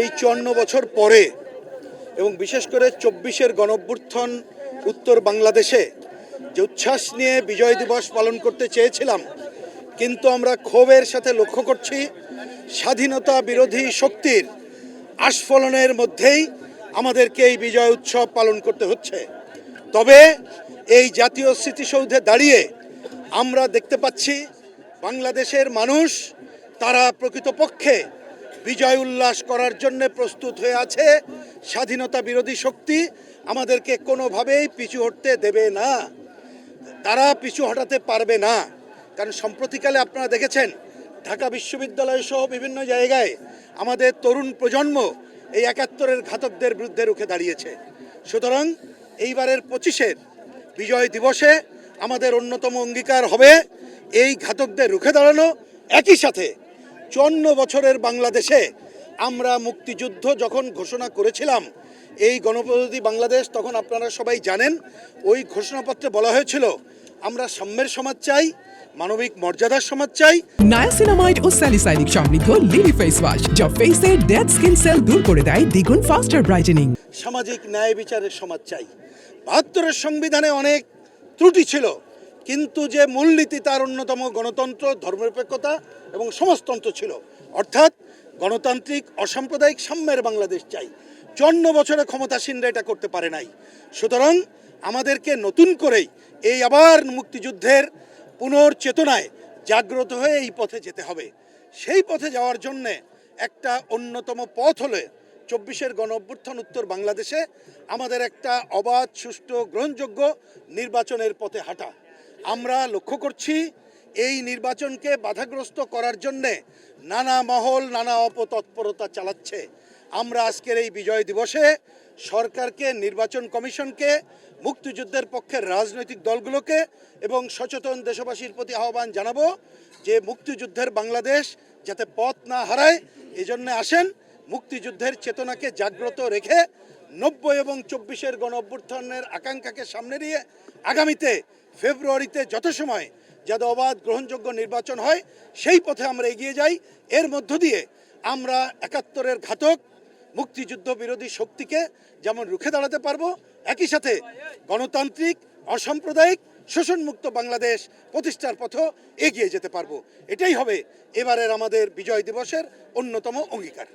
এই ৫৪ বছর পরে এবং বিশেষ করে ২৪-এর গণঅভ্যুত্থান উত্তর বাংলাদেশে যে উচ্ছ্বাস নিয়ে বিজয় দিবস পালন করতে চেয়েছিলাম, কিন্তু আমরা ক্ষোভের সাথে লক্ষ্য করছি স্বাধীনতা বিরোধী শক্তির আস্ফলনের মধ্যেই আমাদেরকে এই বিজয় উৎসব পালন করতে হচ্ছে। তবে এই জাতীয় স্মৃতিসৌধে দাঁড়িয়ে আমরা দেখতে পাচ্ছি বাংলাদেশের মানুষ তারা প্রকৃতপক্ষে বিজয় উল্লাস করার জন্য প্রস্তুত হয়ে আছে। স্বাধীনতা বিরোধী শক্তি আমাদেরকে কোনোভাবেই পিছু হটতে দেবে না, তারা পিছু হটাতে পারবে না। কারণ সম্প্রতিকালে আপনারা দেখেছেন ঢাকা বিশ্ববিদ্যালয় সহ বিভিন্ন জায়গায় আমাদের তরুণ প্রজন্ম এই ৭১-এর ঘাতকদের বিরুদ্ধে রুখে দাঁড়িয়েছে। সুতরাং এইবারের ২৫-এর বিজয় দিবসে আমাদের অন্যতম অঙ্গীকার হবে এই ঘাতকদের রুখে দাঁড়ানো। একই সাথে ৫৪ বছরের বাংলাদেশে আমরা মুক্তিযুদ্ধ যখন ঘোষণা করেছিলাম এই গণপ্রজাতন্ত্রী বাংলাদেশ, তখন আপনারা সবাই জানেন ওই ঘোষণাপত্রে বলা হয়েছিল আমরা সাম্যের সমাজ চাই, মানবিক মর্যাদার সমাজ চাই। নায়াসিনামাইড ও স্যালিসাইলিক সমৃদ্ধ লিলি ফেস ওয়াশ যা ফেসের ডেড স্কিন সেল দূর করে দেয় দ্বিগুণ ফাস্টার ব্রাইটেনিং। সামাজিক ন্যায় বিচারের সমাজ চাই। ৭২-এর সংবিধানে অনেক ত্রুটি ছিল, কিন্তু যে মূলনীতি তার অন্যতম গণতন্ত্র, ধর্মনিরপেক্ষতা এবং সমাজতন্ত্র ছিল, অর্থাৎ গণতান্ত্রিক অসাম্প্রদায়িক সাম্যের বাংলাদেশ চাই। ৫৪ বছরে ক্ষমতাসীনরা এটা করতে পারে নাই। সুতরাং আমাদেরকে নতুন করেই এই আবার মুক্তিযুদ্ধের পুনর্চেতনায় জাগ্রত হয়ে এই পথে যেতে হবে। সেই পথে যাওয়ার জন্যে একটা অন্যতম পথ হলে ২৪-এর গণঅভ্যুত্থান উত্তর বাংলাদেশে আমাদের একটা অবাধ, সুষ্ঠু, গ্রহণযোগ্য নির্বাচনের পথে হাঁটা। আমরা লক্ষ্য করছি এই নির্বাচনকে বাধাগ্রস্ত করার জন্যে নানা মহল নানা অপতৎপরতা চালাচ্ছে। আমরা আজকের এই বিজয় দিবসে সরকারকে, নির্বাচন কমিশনকে, মুক্তিযুদ্ধের পক্ষের রাজনৈতিক দলগুলোকে এবং সচেতন দেশবাসীর প্রতি আহ্বান জানাবো যে মুক্তিযুদ্ধের বাংলাদেশ যাতে পথ না হারায়, এজন্য আসেন মুক্তিযুদ্ধের চেতনাকে জাগ্রত রেখে ৯০ এবং ২৪-এর গণঅভ্যুত্থানের আকাঙ্ক্ষাকে সামনে নিয়ে আগামীতে ফেব্রুয়ারিতে যথাসময় যাতে অবাধ গ্রহণযোগ্য নির্বাচন হয় সেই পথে আমরা এগিয়ে যাই। এর মধ্য দিয়ে আমরা ৭১-এর ঘাতক মুক্তিযুদ্ধ বিরোধী শক্তিকে যেমন রুখে দাঁড়াতে পারবো, একই সাথে গণতান্ত্রিক, অসাম্প্রদায়িক, শোষণমুক্ত বাংলাদেশ প্রতিষ্ঠার পথেও এগিয়ে যেতে পারবো। এটাই হবে এবারের আমাদের বিজয় দিবসের অন্যতম অঙ্গীকার।